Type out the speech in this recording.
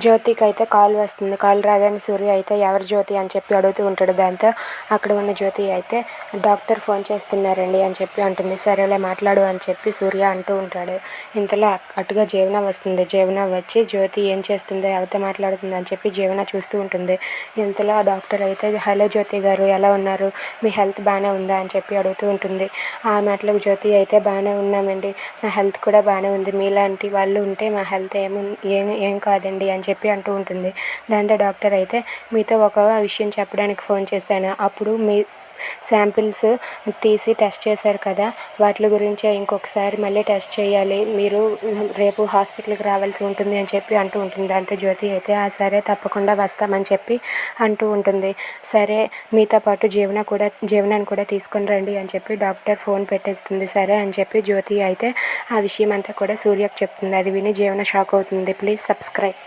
జ్యోతికి అయితే కాల్ వస్తుంది. కాల్ రాగానే సూర్య అయితే ఎవరు జ్యోతి అని చెప్పి అడుగుతూ ఉంటాడు. దాంతో అక్కడ ఉన్న జ్యోతి అయితే డాక్టర్ ఫోన్ చేస్తున్నారండి అని చెప్పి అంటుంది. సరేలే మాట్లాడు అని చెప్పి సూర్య అంటూ ఉంటాడు. ఇంతలో అటుగా జీవన వస్తుంది. జీవన వచ్చి జ్యోతి ఏం చేస్తుంది, ఎవరితో మాట్లాడుతుంది అని చెప్పి జీవన చూస్తూ ఉంటుంది. ఇంతలో ఆ డాక్టర్ అయితే హలో జ్యోతి గారు ఎలా ఉన్నారు, మీ హెల్త్ బాగానే ఉందా అని చెప్పి అడుగుతూ ఉంటుంది. ఆ మాటలకు జ్యోతి అయితే బాగానే ఉన్నామండి, నా హెల్త్ కూడా బాగానే ఉంది, మీలాంటి వాళ్ళు ఉంటే మా హెల్త్ ఏం కాదండి అని చెప్పి అంటూ ఉంటుంది. దాంతో డాక్టర్ అయితే మీతో ఒక విషయం చెప్పడానికి ఫోన్ చేశాను, అప్పుడు మీ శాంపిల్స్ తీసి టెస్ట్ చేశారు కదా, వాటి గురించే ఇంకొకసారి మళ్ళీ టెస్ట్ చేయాలి, మీరు రేపు హాస్పిటల్కి రావాల్సి ఉంటుంది అని చెప్పి అంటూ ఉంటుంది. దాంతో జ్యోతి అయితే సరే తప్పకుండా వస్తామని చెప్పి అంటూ ఉంటుంది. సరే మీతో పాటు జీవనాన్ని కూడా తీసుకొని రండి అని చెప్పి డాక్టర్ ఫోన్ పెట్టేస్తుంది. సరే అని చెప్పి జ్యోతి అయితే ఆ విషయం అంతా కూడా సూర్యకు చెప్తుంది. అది విని జీవన షాక్ అవుతుంది. Please subscribe.